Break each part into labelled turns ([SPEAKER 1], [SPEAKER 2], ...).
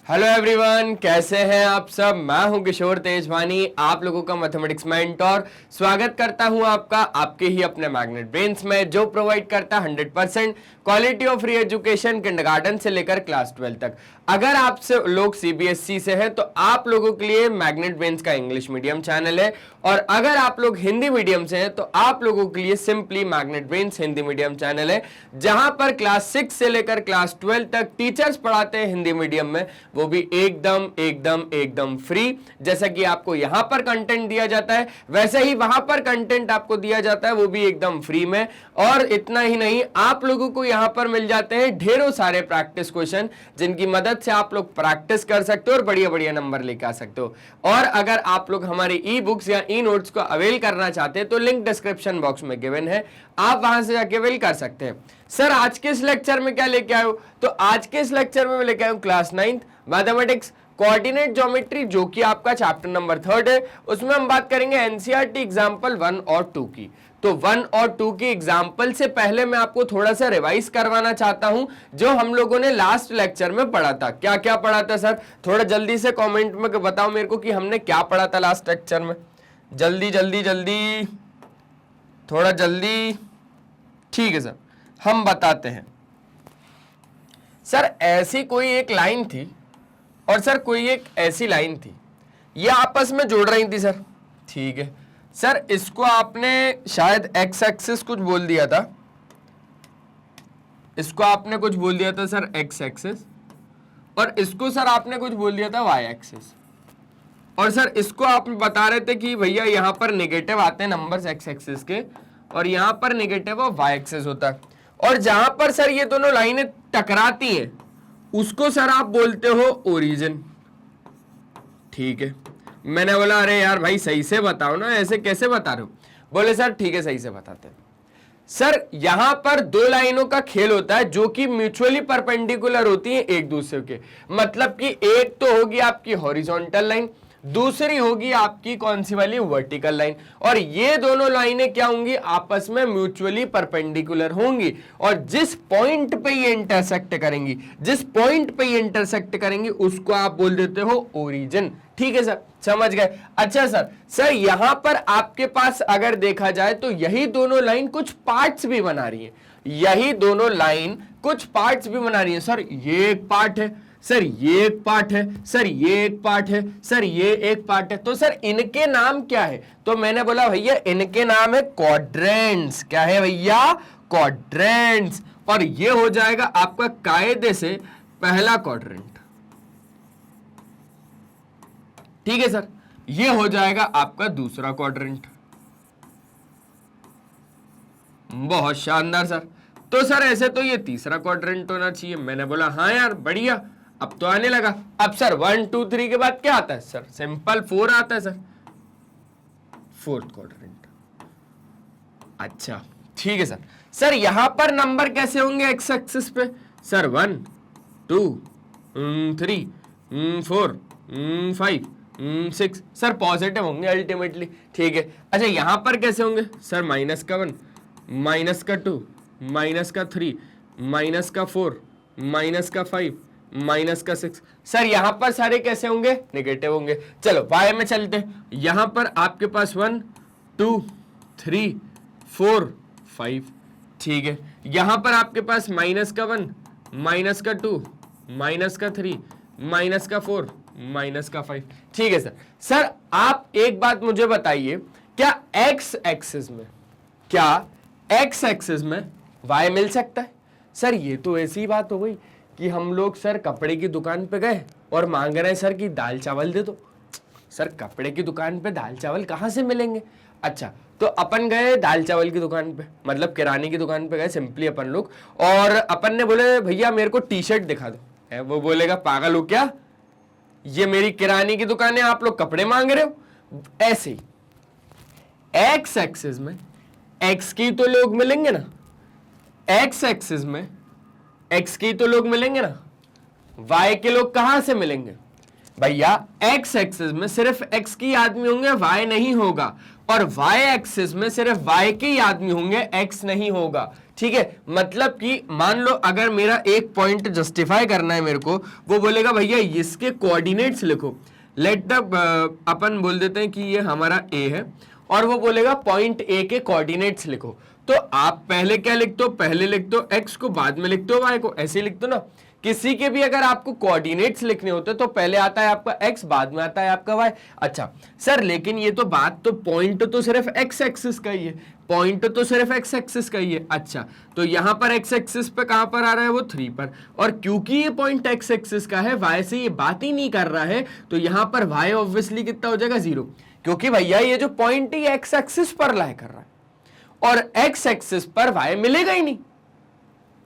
[SPEAKER 1] Hello everyone, कैसे हैं आप सब। मैं हूं किशोर तेजवानी, आप लोगों का मैथमेटिक्स मेंटर। स्वागत करता हूं आपका आपके ही अपने मैग्नेट ब्रेन्स में, जो प्रोवाइड करता है 100% quality of free education kindergarten से लेकर क्लास 12 तक। अगर आप लोग सीबीएसई से हैं तो आप लोगों के लिए मैग्नेट ब्रेन्स का इंग्लिश मीडियम चैनल है, और अगर आप लोग हिंदी मीडियम से हैं तो आप लोगों के लिए simply magnet brains Hindi medium channel है, जहां पर क्लास 6 से लेकर क्लास 12 तक टीचर्स पढ़ाते हैं हिंदी मीडियम में, वो भी एकदम एकदम एकदम फ्री। जैसा कि आपको यहां पर कंटेंट दिया जाता है वैसे ही वहां पर कंटेंट आपको दिया जाता है, वो भी एकदम फ्री में। और इतना ही नहीं, आप लोगों को यहां पर मिल जाते हैं ढेरों सारे प्रैक्टिस क्वेश्चन, जिनकी मदद से आप लोग प्रैक्टिस कर सकते हो और बढ़िया बढ़िया नंबर लेकर आ सकते हो। और अगर आप लोग हमारे ई बुक्स या ई नोट्स को अवेल करना चाहते हैं तो लिंक डिस्क्रिप्शन बॉक्स में गिवन है, आप वहां से जाके अवेल कर सकते हैं। सर आज के इस लेक्चर में क्या लेके आए हो? तो आज के इस लेक्चर में मैं लेके आया हूं क्लास 9 मैथमेटिक्स कोऑर्डिनेट ज्योमेट्री, जो कि आपका चैप्टर नंबर 3 है। उसमें हम बात करेंगे एनसीईआरटी एग्जाम्पल 1 और 2 की। तो 1 और 2 की एग्जाम्पल से पहले मैं आपको थोड़ा सा रिवाइज करवाना चाहता हूं, जो हम लोगों ने लास्ट लेक्चर में पढ़ा था। क्या क्या पढ़ा था सर? थोड़ा जल्दी से कमेंट में बताओ मेरे को कि हमने क्या पढ़ा था लास्ट लेक्चर में। जल्दी जल्दी जल्दी, थोड़ा जल्दी। ठीक है सर, हम बताते हैं। सर ऐसी कोई एक लाइन थी और सर कोई एक ऐसी लाइन थी, ये आपस में जोड़ रही थी सर। ठीक है सर, इसको आपने शायद एक्स एक्सिस कुछ बोल दिया था, इसको आपने कुछ बोल दिया था सर एक्स एक्सिस, और इसको सर आपने कुछ बोल दिया था वाई एक्सिस। और सर इसको आप बता रहे थे कि भैया यहाँ पर नेगेटिव आते हैं नंबर्स एक्स एक्सिस के, और यहाँ पर नेगेटिव और वाई एक्सिस होता है। और जहां पर सर ये दोनों लाइनें टकराती हैं उसको सर आप बोलते हो ओरिजिन। ठीक है, मैंने बोला अरे यार भाई सही से बताओ ना, ऐसे कैसे बता रहे हो? बोले सर ठीक है, सही से बताते हैं। सर यहां पर दो लाइनों का खेल होता है जो कि म्यूचुअली परपेंडिकुलर होती हैं एक दूसरे के। मतलब कि एक तो होगी आपकी हॉरिजॉन्टल लाइन, दूसरी होगी आपकी कौन सी वाली? Vertical line. और ये दोनों लाइनें क्या होंगी? आपस में म्यूचुअली परपेंडिकुलर होंगी, और जिस पॉइंट पे ये इंटरसेक्ट करेंगी, जिस पॉइंट पे ये इंटरसेक्ट करेंगी उसको आप बोल देते हो ओरिजिन। ठीक है सर, समझ गए? अच्छा सर यहां पर आपके पास अगर देखा जाए तो यही दोनों लाइन कुछ पार्ट्स भी बना रही है, यही दोनों लाइन कुछ पार्ट्स भी बना रही है। सर ये एक पार्ट है, सर ये एक पार्ट है, सर ये एक पार्ट है, सर ये एक पार्ट है। तो सर इनके नाम क्या है? तो मैंने बोला भैया इनके नाम है क्वाड्रेंट्स। क्या है भैया? क्वाड्रेंट्स। और ये हो जाएगा आपका कायदे से पहला क्वाड्रेंट। ठीक है सर, ये हो जाएगा आपका दूसरा क्वाड्रेंट। बहुत शानदार सर। तो सर ऐसे तो ये तीसरा क्वाड्रेंट होना चाहिए। मैंने बोला हाँ यार बढ़िया, अब तो आने लगा। अब सर 1 2 3 के बाद क्या आता है? सर सिंपल 4 आता है सर, फोर्थ क्वाड्रेंट। अच्छा ठीक है सर यहां पर नंबर कैसे होंगे एक्स एक्सिस पे? सर 1 2 3 4 5 6 सर पॉजिटिव होंगे अल्टीमेटली। ठीक है, अच्छा यहां पर कैसे होंगे? सर माइनस का 1, माइनस का 2, माइनस का 3, माइनस का 4, माइनस का 5, माइनस का 6। सर यहां पर सारे कैसे होंगे? नेगेटिव होंगे। चलो वाई में चलते हैं। यहां पर आपके पास 1 2 3 4 5। ठीक है, यहां पर आपके पास माइनस का 1, माइनस का 2, माइनस का 3, माइनस का 4, माइनस का 5। ठीक है सर आप एक बात मुझे बताइए, क्या एक्स एक्सिस में, क्या एक्स एक्सिस में वाई मिल सकता है? सर ये तो ऐसी बात हो गई कि हम लोग सर कपड़े की दुकान पे गए और मांग रहे हैं सर कि दाल चावल दे दो। सर कपड़े की दुकान पे दाल चावल कहाँ से मिलेंगे? अच्छा तो अपन गए दाल चावल की दुकान पे, मतलब किराने की दुकान पे गए सिंपली अपन लोग, और अपन ने बोले भैया मेरे को टी शर्ट दिखा दो। वो बोलेगा पागल हो क्या, ये मेरी किराने की दुकान है, आप लोग कपड़े मांग रहे हो? ऐसे ही एक्स एक्सिस में एक्स की तो लोग मिलेंगे ना, एक्स एक्सिस में एक्स की तो लोग मिलेंगे ना, वाई के लोग कहां से मिलेंगे? भैया एक्स एक्सिस में सिर्फ एक्स के आदमी होंगे, वाई नहीं होगा, और वाई एक्सिस में सिर्फ वाई के ही आदमी होंगे, एक्स नहीं होगा। ठीक है, मतलब कि मान लो अगर मेरा एक पॉइंट जस्टिफाई करना है मेरे को, वो बोलेगा भैया इसके कोऑर्डिनेट्स लिखो। लेट द अपन बोल देते हैं कि ये हमारा ए है और वो बोलेगा पॉइंट ए के कोऑर्डिनेट्स लिखो। तो आप पहले क्या लिखते हो, पहले लिखते हो एक्स को, बाद में लिखते हो वाई को, ऐसे लिखते हो ना। किसी के भी अगर आपको कोऑर्डिनेट्स लिखने होते तो पहले आता है आपका एक्स, बाद में आता है आपका वाई। अच्छा सर लेकिन ये तो बात तो पॉइंट तो सिर्फ एक्स एक्सिस का ही है, पॉइंट तो सिर्फ एक्स एक्सिस का ही है। अच्छा तो यहां पर एक्स एक्सिस पे कहां पर आ रहा है, वो 3 पर, और क्योंकि ये पॉइंट एक्स एक्सिस का है, वाई से ये बात ही नहीं कर रहा है, तो यहां पर वाई ऑब्वियसली कितना हो जाएगा 0, क्योंकि भैया ये जो पॉइंट है एक्स एक्सिस पर लाई कर रहा है और एक्स एक्सिस पर वाई मिलेगा ही नहीं,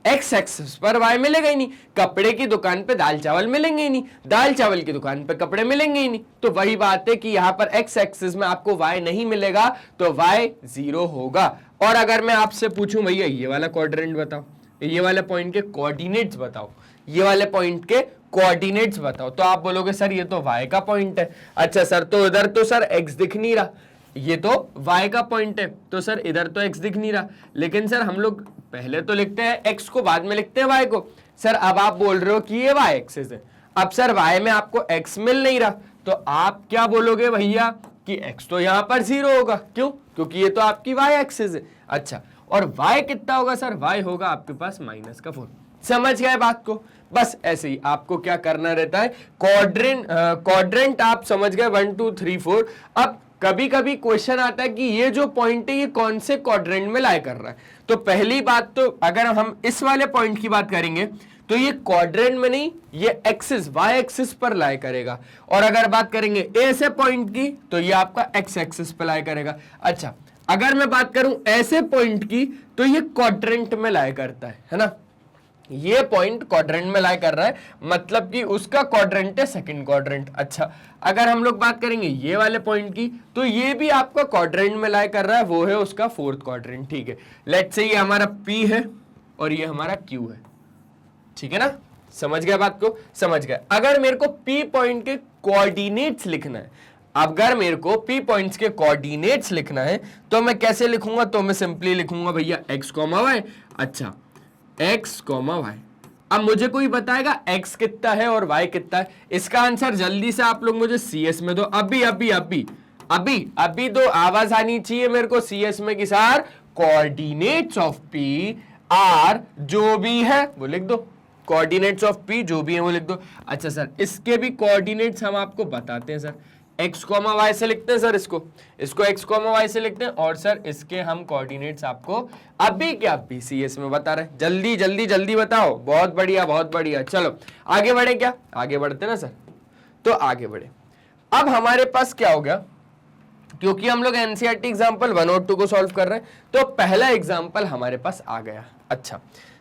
[SPEAKER 1] एक्स एक्सिस पर वाई मिलेगा ही नहीं। कपड़े की दुकान पे दाल चावल मिलेंगे ही नहीं, दाल चावल की दुकान पे कपड़े मिलेंगे ही नहीं। तो वही बात है कि यहां पर एक्स एक्सिस में आपको वाई नहीं मिलेगा तो वाई 0 होगा। और अगर मैं आपसे पूछूं भैया ये वाला क्वाड्रेंट बताओ, ये वाले पॉइंट के कोऑर्डिनेट्स बताओ, ये वाले पॉइंट के कोऑर्डिनेट्स बताओ, तो आप बोलोगे सर ये तो वाई का पॉइंट है। अच्छा सर तो इधर तो सर एक्स दिख नहीं रहा, ये तो y का पॉइंट है, तो सर इधर तो x दिख नहीं रहा, लेकिन सर हम लोग पहले तो लिखते हैं x को, बाद में लिखते हैं y को। सर अब आप बोल रहे हो कि ये y एक्सिस है, अब सर y में आपको x मिल नहीं रहा, तो आप क्या बोलोगे भैया कि x तो यहां पर 0 होगा, क्यों, क्योंकि ये तो आपकी y एक्सिस है। अच्छा और y कितना होगा सर, y होगा आपके पास -4। समझ गए बात को। बस ऐसे ही आपको क्या करना रहता है, क्वाड्रेंट आप समझ गए 1 2 3 4। अब कभी कभी क्वेश्चन आता है कि ये जो पॉइंट है ये कौन से क्वाड्रेंट में लाई कर रहा है। तो पहली बात तो अगर हम इस वाले पॉइंट की बात करेंगे तो ये क्वाड्रेंट में नहीं, ये एक्सिस वाई एक्सिस पर लाई करेगा। और अगर बात करेंगे ऐसे पॉइंट की तो ये आपका एक्स एक्सिस पर लाई करेगा। अच्छा अगर मैं बात करूं ऐसे पॉइंट की तो ये क्वाड्रेंट में लाई करता है ना, ये पॉइंट क्वाड्रेंट में लाई कर रहा है, मतलब कि उसका क्वाड्रेंट है सेकंड क्वाड्रेंट। अच्छा अगर हम लोग बात करेंगे ये वाले पॉइंट की तो ये भी आपका क्वाड्रेंट में लाई कर रहा है, वो है उसका फोर्थ क्वाड्रेंट। ठीक है, लेट्स से ये हमारा P है और ये हमारा Q है, ठीक है ना, समझ गए बात को, समझ गए। अगर मेरे को P पॉइंट के कोऑर्डिनेट्स लिखना है, अगर मेरे को P पॉइंट्स के कोऑर्डिनेट्स लिखना है तो मैं कैसे लिखूंगा, तो मैं सिंपली लिखूंगा भैया x, y। अच्छा x, y। अब मुझे कोई बताएगा x कितना है और y कितना है, इसका आंसर जल्दी से आप लोग मुझे CS में दो। अभी अभी अभी अभी अभी दो, आवाज आनी चाहिए मेरे को CS में कि sir coordinates of P are जो भी है वो लिख दो, कोऑर्डिनेट्स ऑफ P जो भी है वो लिख दो। अच्छा सर इसके भी कोऑर्डिनेट्स हम आपको बताते हैं सर, x, y से लिखते हैं सर, इसको x, y से लिखते हैं, और सर इसके हम कोऑर्डिनेट्स आपको अभी क्या अभी CS में बता रहे हैं। जल्दी जल्दी जल्दी बताओ, बहुत बढ़िया बहुत बढ़िया। चलो आगे बढ़े, क्या आगे बढ़ते ना सर, तो आगे बढ़े। अब हमारे पास क्या हो गया, क्योंकि हम लोग एनसीईआरटी एग्जाम्पल 1 और 2 को सॉल्व कर रहे हैं तो पहला एग्जाम्पल हमारे पास आ गया। अच्छा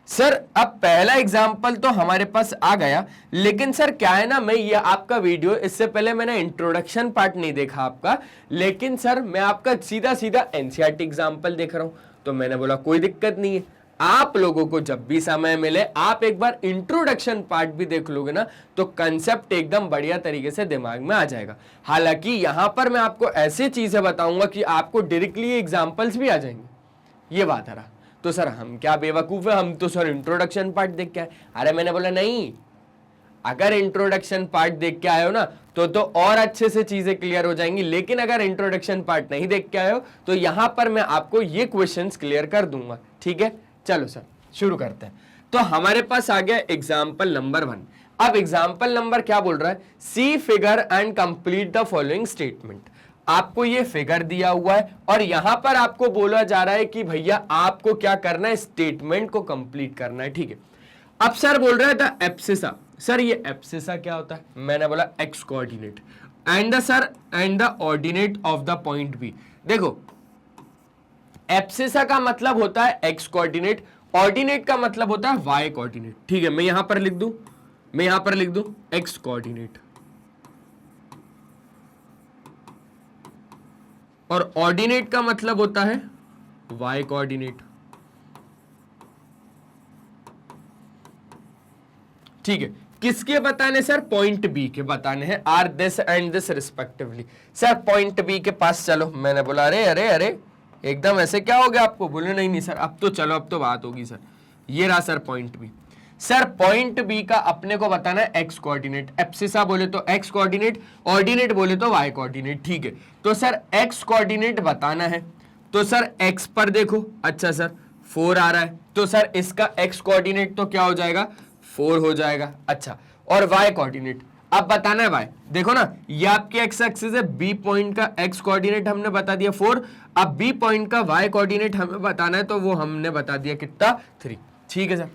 [SPEAKER 1] सर अब पहला एग्जाम्पल तो हमारे पास आ गया, लेकिन सर क्या है ना, मैं ये आपका वीडियो इससे पहले मैंने इंट्रोडक्शन पार्ट नहीं देखा आपका, लेकिन सर मैं आपका सीधा सीधा एनसीईआरटी एग्जाम्पल देख रहा हूं, तो मैंने बोला कोई दिक्कत नहीं है, आप लोगों को जब भी समय मिले आप एक बार इंट्रोडक्शन पार्ट भी देख लोगे ना तो कंसेप्ट एकदम बढ़िया तरीके से दिमाग में आ जाएगा। हालांकि यहां पर मैं आपको ऐसी चीजें बताऊंगा कि आपको डायरेक्टली एग्जाम्पल्स भी आ जाएंगे, ये बात है। तो सर हम क्या बेवकूफ है, हम तो सर इंट्रोडक्शन पार्ट देख के आए। अरे मैंने बोला नहीं, अगर इंट्रोडक्शन पार्ट देख के आए हो ना तो और अच्छे से चीजें क्लियर हो जाएंगी, लेकिन अगर इंट्रोडक्शन पार्ट नहीं देख के आए हो तो यहां पर मैं आपको ये क्वेश्चंस क्लियर कर दूंगा। ठीक है चलो सर शुरू करते हैं। तो हमारे पास आ गया एग्जाम्पल नंबर 1। अब एग्जाम्पल नंबर क्या बोल रहा है, see figure and complete the following statement. आपको ये फिगर दिया हुआ है और यहां पर आपको बोला जा रहा है कि भैया आपको क्या करना है, स्टेटमेंट को कंप्लीट करना है। ठीक है, अब सर बोल रहा है द एब्सिसा। सर ये एब्सिसा क्या होता है, मैंने बोला X coordinate and the sir and the ordinate of the point B. देखो एब्सिसा का मतलब होता है एक्स कोऑर्डिनेट, ऑर्डिनेट का मतलब होता है वाई कोऑर्डिनेट। ठीक है, मैं यहां पर लिख दूं, एक्स कोऑर्डिनेट और ऑर्डिनेट का मतलब होता है वाई कोऑर्डिनेट। ठीक है, किसके बताने सर, पॉइंट बी के बताने हैं, are this and this respectively. Sir point B के पास चलो, मैंने बोला अरे अरे अरे एकदम ऐसे क्या हो गया आपको? बोले नहीं नहीं सर अब तो चलो अब तो बात होगी सर। ये रहा sir point B. Sir point B का अपने को बताना है एक्स कोऑर्डिनेट, एब्सिसा बोले तो एक्स कोऑर्डिनेट, ऑर्डिनेट बोले तो वाई कोऑर्डिनेट, ठीक है। तो सर एक्स कोऑर्डिनेट बताना है, तो सर एक्स पर देखो, अच्छा सर 4 आ रहा है, तो सर इसका एक्स कोऑर्डिनेट तो क्या हो जाएगा? 4 हो जाएगा। अच्छा, और वाई कोऑर्डिनेट अब बताना है वाई, देखो ना ये आपकी एक्स एक्सिस है, बी पॉइंट का एक्स कोऑर्डिनेट हमने बता दिया 4, अब बी पॉइंट का वाई कोऑर्डिनेट हमें बताना है, तो वो हमने बता दिया कितना? 3, ठीक है सर।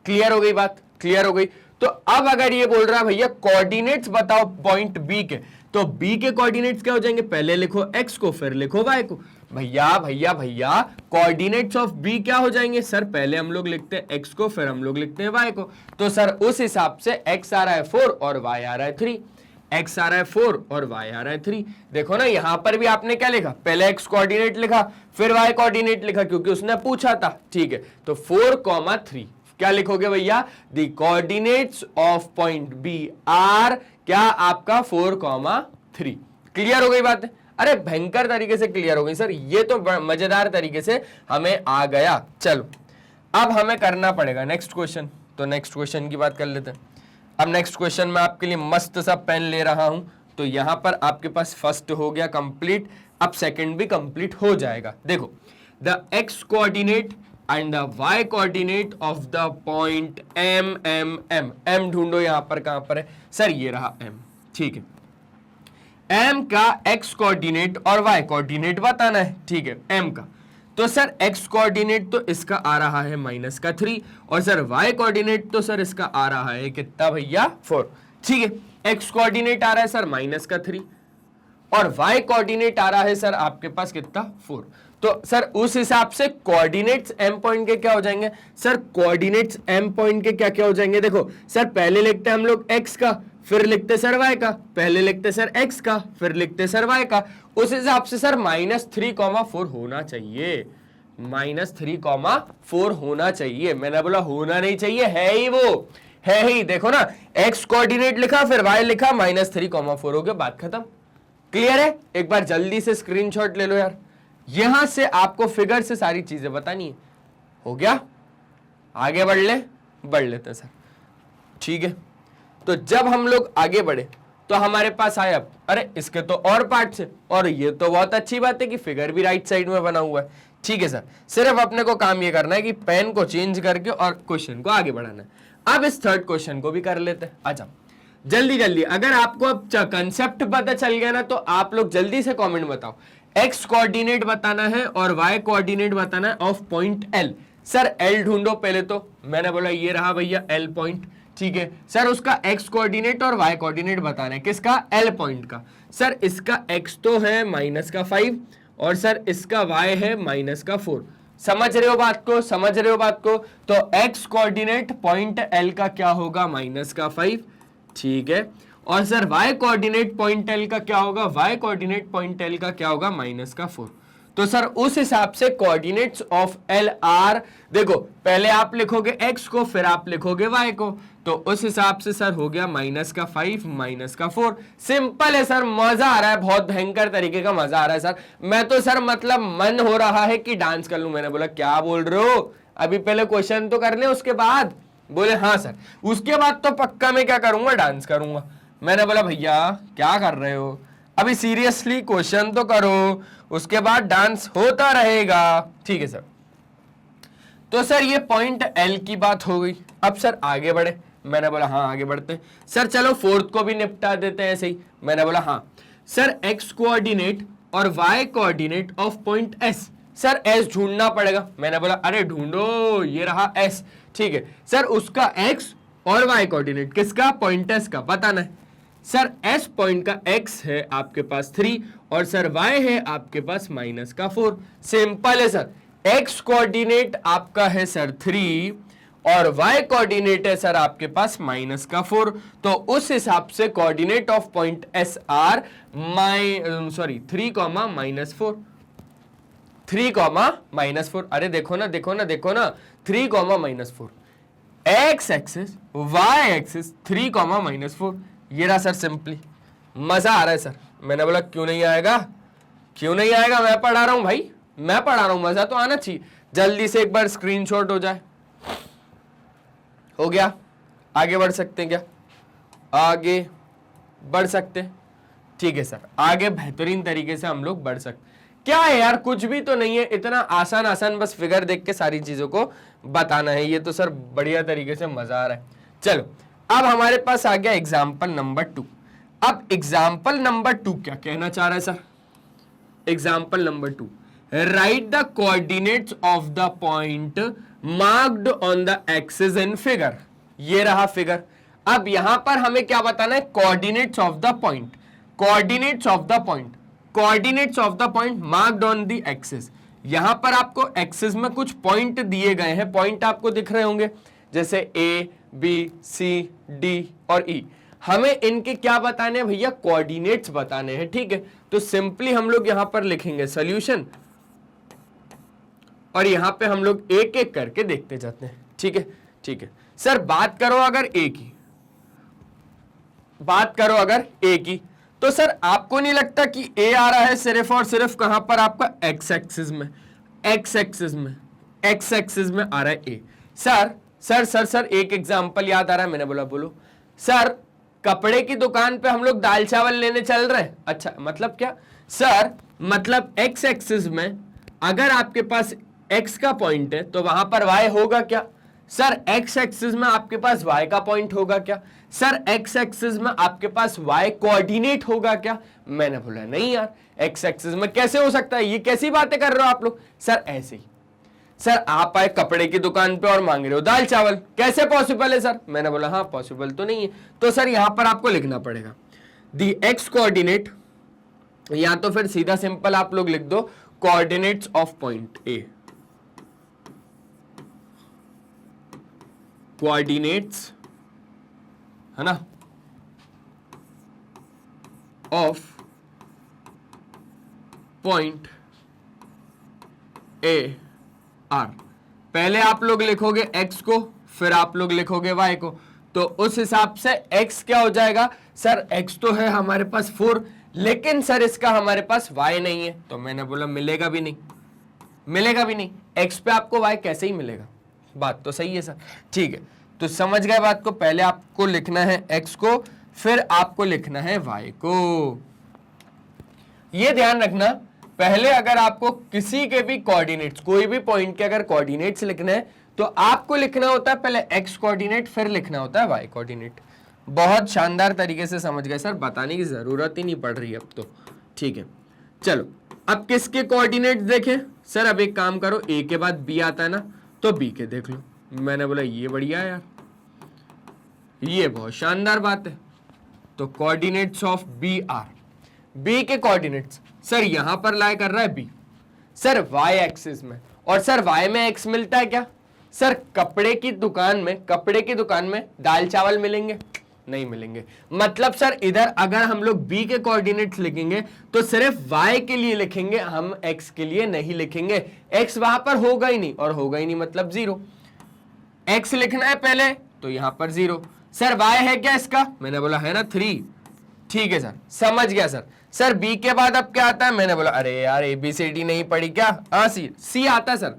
[SPEAKER 1] क्लियर हो गई बात? क्लियर हो गई। तो अब अगर ये बोल रहा है भैया कोऑर्डिनेट्स बताओ पॉइंट बी के, तो बी के कोऑर्डिनेट्स क्या हो जाएंगे? पहले लिखो एक्स को फिर लिखो वाई को। भैया भैया भैया कोऑर्डिनेट्स ऑफ बी क्या हो जाएंगे? सर पहले हम लोग लिखते हैं एक्स को फिर हम लोग लिखते हैं वाई को, तो सर उस हिसाब से एक्स आ रहा है 4 और वाई आ रहा है 3, एक्स आ रहा है 4 और वाई आ रहा है 3। देखो ना यहां पर भी आपने क्या लिखा? पहले एक्स कोऑर्डिनेट लिखा फिर वाई कोऑर्डिनेट लिखा, क्योंकि उसने पूछा था, ठीक है। तो 4,3 क्या लिखोगे भैया? The coordinates of point B are क्या आपका 4,3। क्लियर हो गई बात? अरे भयंकर तरीके से क्लियर हो गई सर, ये तो मजेदार तरीके से हमें आ गया। चलो अब हमें करना पड़ेगा नेक्स्ट क्वेश्चन, तो नेक्स्ट क्वेश्चन की बात कर लेते हैं। अब नेक्स्ट क्वेश्चन में आपके लिए मस्त सा पेन ले रहा हूं, तो यहां पर आपके पास फर्स्ट हो गया कंप्लीट, अब सेकंड भी कंप्लीट हो जाएगा। देखो, the x coordinate and the y coordinate of the point m m m, m ढूंढो यहां पर, कहां पर है सर? ये रहा m, ठीक है। m का x कोऑर्डिनेट और y कोऑर्डिनेट बताना है, ठीक है, m का। तो सर x कोऑर्डिनेट तो इसका आ रहा है -3, और सर y कोऑर्डिनेट तो सर इसका आ रहा है कितना भैया? 4, ठीक है। x कोऑर्डिनेट आ रहा है सर -3 और y कोऑर्डिनेट आ रहा है सर आपके पास कितना? 4। तो सर उस हिसाब से कोऑर्डिनेट्स m पॉइंट के क्या हो जाएंगे? सर कोऑर्डिनेट्स m पॉइंट के क्या क्या हो जाएंगे? देखो सर पहले लिखते हैं हम लोग x का फिर लिखते सर y का, पहले लिखते सर x का फिर लिखते सर y का, उस हिसाब से सर -3,4 होना चाहिए, -3,4 होना चाहिए। मैंने बोला होना नहीं चाहिए, है ही वो, है ही। देखो ना x कोऑर्डिनेट लिखा फिर y लिखा, -3,4 हो गया, बात खत्म। क्लियर है? एक बार जल्दी से स्क्रीनशॉट ले लो यार, यहां से आपको फिगर से सारी चीजें बतानी है। हो गया? आगे बढ़ लेते सर, ठीक है। तो जब हम लोग आगे बढ़े तो हमारे पास आया, अरे इसके तो और पार्ट्स है, और ये तो बहुत अच्छी बात है कि फिगर भी राइट साइड में बना हुआ है, ठीक है सर। सिर्फ अपने को काम ये करना है कि पेन को चेंज करके और क्वेश्चन को आगे बढ़ाना है। अब इस थर्ड क्वेश्चन को भी कर लेते हैं। आ जाओ जल्दी जल्दी, अगर आपको अब कंसेप्ट पता चल गया ना, तो आप लोग जल्दी से कमेंट बताओ। एक्स कोऑर्डिनेट बताना है और वाई कोऑर्डिनेट बताना है of point L. Sir L ढूंढो पहले, तो मैंने बोला ये रहा भैया एल पॉइंट, ठीक है। सर उसका एक्स कोऑर्डिनेट और वाई कोऑर्डिनेट बताना है, किसका? एल पॉइंट का। सर इसका एक्स तो है -5 और सर इसका वाई है -4। समझ रहे हो बात को? समझ रहे हो बात को? तो एक्स कोऑर्डिनेट पॉइंट एल का क्या होगा? -5, ठीक है। और sir y coordinate point L का क्या होगा? y कोऑर्डिनेट पॉइंट एल का क्या होगा? -4। तो सर उस हिसाब से कोऑर्डिनेट्स ऑफ एल आर, देखो पहले आप लिखोगे x को फिर आप लिखोगे y को, तो उस हिसाब से सर हो गया -5 -4। सिंपल है सर, मजा आ रहा है, बहुत भयंकर तरीके का मजा आ रहा है सर। मैं तो सर मतलब मन हो रहा है कि डांस कर लूं। मैंने बोला क्या बोल रहे हो, अभी पहले क्वेश्चन तो कर ले उसके बाद। बोले हाँ सर, उसके बाद तो पक्का मैं क्या करूंगा? डांस करूंगा। मैंने बोला भैया क्या कर रहे हो, अभी सीरियसली क्वेश्चन तो करो, उसके बाद डांस होता रहेगा, ठीक है सर। तो सर ये पॉइंट एल की बात हो गई। अब सर आगे बढ़े, मैंने बोला हाँ आगे बढ़ते हैं। सर चलो फोर्थ को भी निपटा देते हैं ऐसे ही। मैंने बोला हाँ सर एक्स कोऑर्डिनेट और Y coordinate of point S. Sir S ढूंढना पड़ेगा। मैंने बोला अरे ढूंढो, ये रहा एस, ठीक है। सर उसका एक्स और वाई कोऑर्डिनेट किसका? पॉइंट एस का बताना है। सर एस पॉइंट का एक्स है आपके पास 3 और सर वाई है आपके पास -4। सिंपल है सर, एक्स कोऑर्डिनेट आपका है सर 3 और वाई कोऑर्डिनेट है सर आपके पास -4। तो उस हिसाब से coordinate of point S R 3,-4, 3,-4। अरे देखो ना 3,-4, एक्स एक्सिस वाई एक्सिस 3,-4, ये रहा सर। सिंपली मजा आ रहा है सर। मैंने बोला क्यों नहीं आएगा, क्यों नहीं आएगा, मैं पढ़ा रहा हूं भाई, मैं पढ़ा रहा हूं, मजा तो आना चाहिए। जल्दी से एक बार स्क्रीनशॉट हो जाए। हो गया, आगे बढ़ सकते हैं क्या? आगे बढ़ सकते हैं, ठीक है सर, आगे बेहतरीन तरीके से हम लोग बढ़ सकते। क्या है यार, कुछ भी तो नहीं है, इतना आसान आसान बस फिगर देख के सारी चीजों को बताना है। ये तो सर बढ़िया तरीके से मजा आ रहा है। चलो अब हमारे पास आ गया एग्जाम्पल नंबर 2। अब एग्जाम्पल नंबर 2 क्या कहना चाह रहा है sir? Example number 2, right the coordinates of the point marked on the axis in figure. ये रहा फिगर। अब यहां पर हमें क्या बताना है? Coordinates of the point, coordinates of the point, coordinates of the point marked on the axis. यहां पर आपको एक्सिस में कुछ पॉइंट दिए गए हैं, पॉइंट आपको दिख रहे होंगे जैसे ए, बी, सी, डी और ई। हमें इनके क्या बताने हैं भैया? कोऑर्डिनेट्स बताने हैं, ठीक है। तो सिंपली हम लोग यहां पर लिखेंगे सॉल्यूशन, और यहां पे हम लोग एक एक करके देखते जाते हैं, ठीक है। ठीक है सर, बात करो अगर ए की, बात करो अगर ए की, तो सर आपको नहीं लगता कि ए आ रहा है सिर्फ और सिर्फ कहां पर? आपका एक्स एक्सिस में, एक्स एक्सिस में, एक्स एक्सिस में आ रहा है ए। सर सर सर सर एक एग्जांपल याद आ रहा है, मैंने बोला बोलो। सर कपड़े की दुकान पे हम लोग दाल चावल लेने चल रहे हैं। अच्छा, मतलब क्या सर? मतलब एक्स एक्सिस में अगर आपके पास एक्स का पॉइंट है तो वहां पर वाई होगा क्या? सर एक्स एक्सिस में आपके पास y का पॉइंट होगा क्या? सर एक्स एक्सिस में आपके पास y कोऑर्डिनेट होगा क्या? मैंने बोला नहीं यार, एक्स एक्सिस में कैसे हो सकता है? ये कैसी बातें कर रहे हो आप लोग? सर ऐसे ही। सर आप आए कपड़े की दुकान पे और मांग रहे हो दाल चावल, कैसे पॉसिबल है सर? मैंने बोला हाँ पॉसिबल तो नहीं है। तो सर यहां पर आपको लिखना पड़ेगा दी एक्स कोऑर्डिनेट, या तो फिर सीधा सिंपल आप लोग लिख दो coordinates of point A, coordinates, है ना, ऑफ पॉइंट ए आर। पहले आप लोग लिखोगे x को, फिर आप लोग लिखोगे y को, तो उस हिसाब से x क्या हो जाएगा? सर x तो है हमारे पास 4, लेकिन सर इसका हमारे पास y नहीं है। तो मैंने बोला मिलेगा भी नहीं, मिलेगा भी नहीं। x पे आपको y कैसे ही मिलेगा? बात तो सही है सर, ठीक है। तो समझ गए बात को? पहले आपको लिखना है x को, फिर आपको लिखना है y को। ये ध्यान रखना, पहले अगर आपको किसी के भी कोऑर्डिनेट्स, कोई भी पॉइंट के अगर कोऑर्डिनेट्स लिखने हैं तो आपको लिखना होता है पहले x कोऑर्डिनेट, फिर लिखना होता है y कोऑर्डिनेट। बहुत शानदार तरीके से समझ गए सर, बताने की जरूरत ही नहीं पड़ रही अब तो, ठीक है। चलो अब किसके कोऑर्डिनेट्स देखें? सर अब एक काम करो, a के बाद b आता है ना, तो b के देख लो। मैंने बोला ये बढ़िया है यार, ये बहुत शानदार बात है। तो coordinates of B are, B के कोऑर्डिनेट्स सर यहां पर लाई कर रहा है बी, सर वाई एक्सिस में, और सर वाई में एक्स मिलता है क्या? सर कपड़े की दुकान में, कपड़े की दुकान में दाल चावल मिलेंगे? नहीं मिलेंगे। मतलब सर इधर अगर हम लोग बी के कोऑर्डिनेट्स लिखेंगे तो सिर्फ वाई के लिए लिखेंगे, हम एक्स के लिए नहीं लिखेंगे। एक्स वहां पर होगा ही नहीं, और होगा ही नहीं मतलब 0। एक्स लिखना है पहले, तो यहां पर 0। सर वाई है क्या इसका? मैंने बोला है ना 3। ठीक है सर, समझ गया सर। सर बी के बाद अब क्या आता है? मैंने बोला अरे यार ABCD नहीं पढ़ी क्या? हाँ सी आता है सर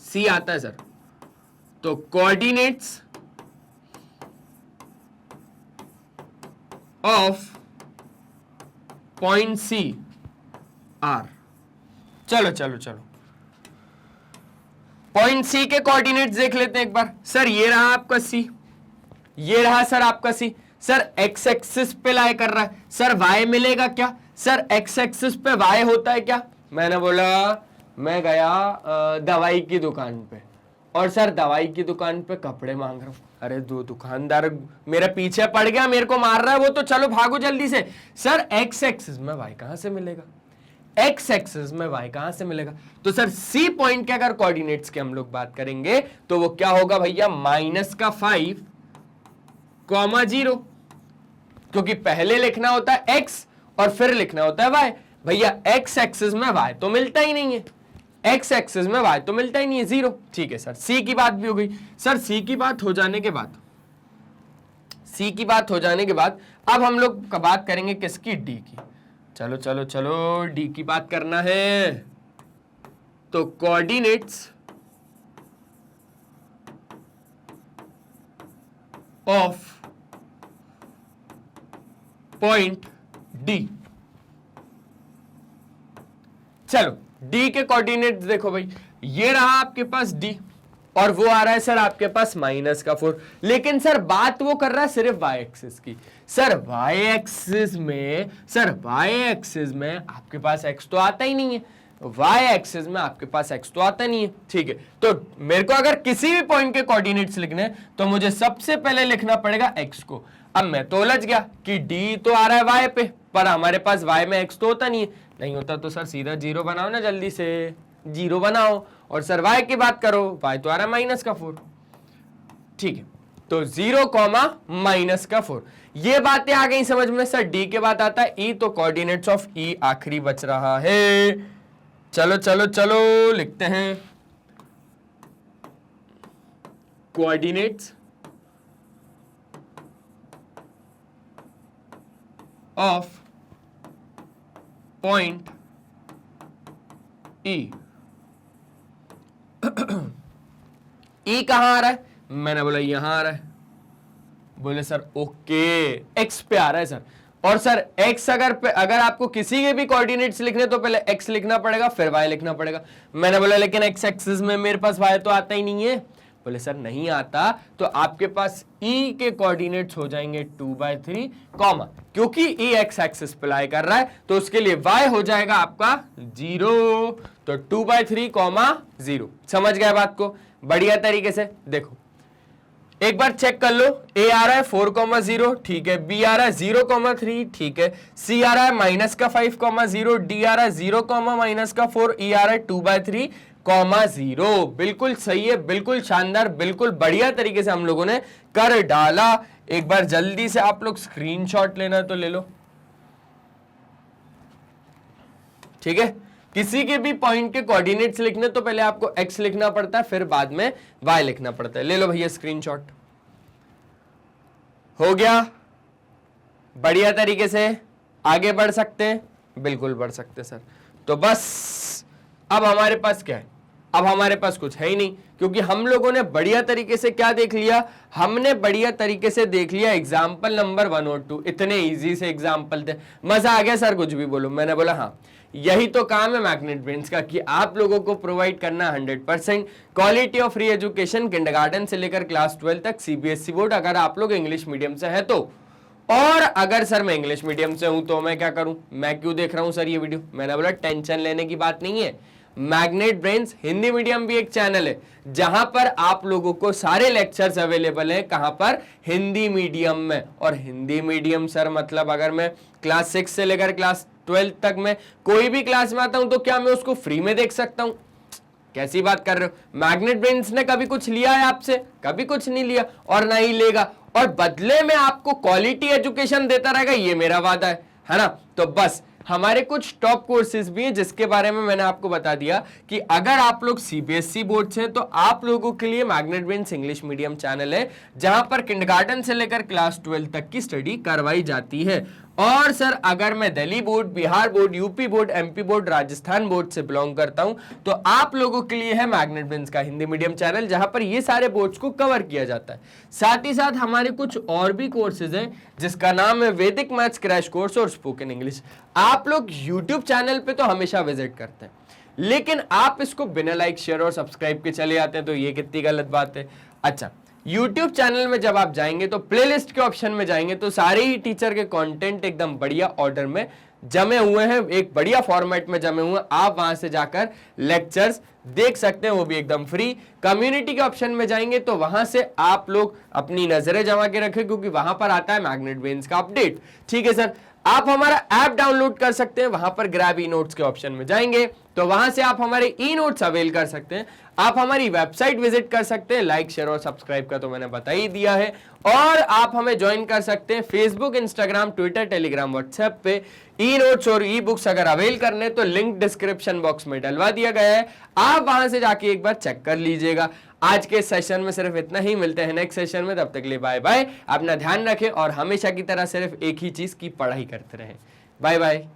[SPEAKER 1] सी आता है सर। तो coordinates of point C are. चलो चलो चलो, पॉइंट सी के कोऑर्डिनेट्स देख लेते हैं एक बार। सर ये रहा आपका सी, ये रहा सर आपका सी। सर एक्स एक्सिस पे लाई कर रहा है, सर वाई मिलेगा क्या? सर एक्स एक्सिस पे वाई होता है क्या? मैंने बोला मैं गया दवाई की दुकान पे, और सर दवाई की दुकान पे कपड़े मांग रहा हूं। अरे दो दुकानदार मेरे पीछे पड़ गया, मेरे को मार रहा है वो, तो चलो भागो जल्दी से। सर एक्स एक्सिस में वाई कहां से मिलेगा? एक्स एक्सिस में वाई कहां से मिलेगा? तो सर सी पॉइंट के अगर कोऑर्डिनेट्स की हम लोग बात करेंगे तो वो क्या होगा भैया? -5, 0, क्योंकि पहले लिखना होता है x और फिर लिखना होता है y। भैया x एक्सिस में y तो मिलता ही नहीं है, x एक्सिस में y तो मिलता ही नहीं है, 0। ठीक है सर, c की बात भी हो गई। सर c की बात हो जाने के बाद, c की बात हो जाने के बाद अब हम लोग बात करेंगे किसकी? d की। चलो चलो चलो, डी की बात करना है। तो कोऑर्डिनेट्स ऑफ पॉइंट डी। चलो डी के कोऑर्डिनेट्स देखो भाई, ये रहा आपके पास डी और वो आ रहा है सर आपके पास -4। लेकिन सर बात वो कर रहा है सिर्फ y एक्सिस की। सर y एक्सिस में आपके पास x तो आता ही नहीं है, y एक्सिस में आपके पास x तो आता नहीं है, ठीक है। तो मेरे को अगर किसी भी पॉइंट के कोऑर्डिनेट्स लिखने हैं तो मुझे सबसे पहले लिखना पड़ेगा x को। अब मैं तो उलझ गया कि d तो आ रहा है y पे, पर हमारे पास y में x तो होता नहीं होता तो सर सीधा 0 बनाओ ना, जल्दी से 0 बनाओ। और सर y की बात करो, y तो आ रहा है -4, ठीक है। तो 0, -4, ये बातें आ गई समझ में। सर डी के बाद आता है ई, तो कोऑर्डिनेट्स ऑफ ई आखिरी बच रहा है। चलो चलो चलो लिखते हैं कोऑर्डिनेट्स ऑफ पॉइंट ई। ई कहां आ रहा है? मैंने बोला यहां आ रहा है। बोले सर ओके, एक्स पे आ रहा है सर। और सर एक्स अगर आपको किसी के भी कोऑर्डिनेट्स लिखने तो पहले एक्स लिखना पड़ेगा फिर वाई लिखना पड़ेगा। मैंने बोला लेकिन एक्स एक्सिस में मेरे पास वाई तो आता ही नहीं है। बोले सर नहीं आता तो आपके पास ई के कोऑर्डिनेट्स हो जाएंगे 2/3 कॉमा, क्योंकि ई एक्स एक्सिस पे लाई कर रहा है तो उसके लिए वाई हो जाएगा आपका 0, तो 2/3 कॉमा 0। समझ गए बात को? बढ़िया तरीके से देखो, एक बार चेक कर लो। ए आ रहा है 4,0, ठीक है। बी आ रहा है 0,3, ठीक है। सी आ रहा है -5,0, डी आ रहा है 0, -4, ई आ रहा है 2/3,0। बिल्कुल सही है, बिल्कुल शानदार, बिल्कुल बढ़िया तरीके से हम लोगों ने कर डाला। एक बार जल्दी से आप लोग स्क्रीनशॉट लेना तो ले लो, ठीक है। किसी के भी पॉइंट के कोऑर्डिनेट्स लिखने तो पहले आपको x लिखना पड़ता है फिर बाद में y लिखना पड़ता है। ले लो भैया स्क्रीनशॉट। हो गया? बढ़िया तरीके से आगे बढ़ सकते हैं, बिल्कुल बढ़ सकते हैं सर। तो बस अब हमारे पास क्या है? अब हमारे पास कुछ है ही नहीं, क्योंकि हम लोगों ने बढ़िया तरीके से क्या देख लिया? हमने बढ़िया तरीके से देख लिया एग्जाम्पल नंबर 1 और 2। इतने इजी से एग्जाम्पल थे, मजा आ गया सर कुछ भी बोलो। मैंने बोला हाँ, यही तो काम है मैग्नेट ब्रेन्स का, कि आप लोगों को प्रोवाइड करना 100% quality of free education, kindergarten से लेकर क्लास 12 तक, सीबीएसई बोर्ड। अगर आप लोग इंग्लिश मीडियम से है तो, और अगर सर मैं इंग्लिश मीडियम से हूं तो मैं क्या करूं? मैं क्यों देख रहा हूं सर ये वीडियो? मैंने बोला टेंशन लेने की बात नहीं है। मैग्नेट ब्रेन्स हिंदी मीडियम भी एक चैनल है जहां पर आप लोगों को सारे लेक्चर्स अवेलेबल हैं। कहां पर? हिंदी मीडियम में। और हिंदी मीडियम सर मतलब अगर मैं क्लास 6 से लेकर क्लास 12 तक में कोई भी क्लास में आता हूं तो क्या मैं उसको फ्री में देख सकता हूं? कैसी बात कर रहे हो? मैग्नेट ब्रेन्स ने कभी कुछ लिया है आपसे? कभी कुछ नहीं लिया और ना ही लेगा, और बदले में आपको क्वालिटी एजुकेशन देता रहेगा, ये मेरा वादा है ना। तो बस हमारे कुछ टॉप कोर्सेज भी हैं जिसके बारे में मैंने आपको बता दिया कि अगर आप लोग सीबीएसई बोर्ड से हैं तो आप लोगों के लिए magnet brains English medium channel है जहां पर किंडरगार्टन से लेकर क्लास 12 तक की स्टडी करवाई जाती है। और सर अगर मैं Delhi board, Bihar board, UP board, MP board, Rajasthan board से बिलोंग करता हूं तो आप लोगों के लिए है मैग्नेट ब्रेन्स का हिंदी मीडियम चैनल जहां पर ये सारे बोर्ड्स को कवर किया जाता है। साथ ही साथ हमारे कुछ और भी कोर्सेज हैं जिसका नाम है वैदिक मैथ्स क्रैश कोर्स और स्पोकन इंग्लिश। आप लोग यूट्यूब चैनल पे तो हमेशा विजिट करते हैं, लेकिन आप इसको बिना लाइक, शेयर और सब्सक्राइब के चले आते हैं, तो ये कितनी गलत बात है। अच्छा, YouTube चैनल में जब आप जाएंगे तो प्लेलिस्ट के ऑप्शन में जाएंगे तो सारे ही टीचर के कंटेंट एकदम बढ़िया ऑर्डर में जमे हुए हैं, एक बढ़िया फॉर्मेट में जमे हुए हैं। आप वहां से जाकर लेक्चर्स देख सकते हैं, वो भी एकदम फ्री। कम्युनिटी के ऑप्शन में जाएंगे तो वहां से आप लोग अपनी नजरें जमा के रखें, क्योंकि वहां पर आता है मैग्नेट ब्रेन्स का अपडेट। ठीक है सर, आप हमारा ऐप डाउनलोड कर सकते हैं, वहां पर ग्रैब ई नोट्स के ऑप्शन में जाएंगे तो वहां से आप हमारे ई नोट्स अवेल कर सकते हैं। आप हमारी वेबसाइट विजिट कर सकते हैं, लाइक, शेयर और सब्सक्राइब का तो मैंने बता ही दिया है। और आप हमें ज्वाइन कर सकते हैं Facebook, Instagram, Twitter, Telegram, WhatsApp पे। ई नोट्स और ई बुक्स अगर अवेल करने तो लिंक डिस्क्रिप्शन बॉक्स में डलवा दिया गया है, आप वहां से जाके एक बार चेक कर लीजिएगा। आज के सेशन में सिर्फ इतना ही, मिलते हैं नेक्स्ट सेशन में, तब तक के लिए बाय बाय। अपना ध्यान रखें और हमेशा की तरह सिर्फ एक ही चीज की पढ़ाई करते रहें। Bye bye.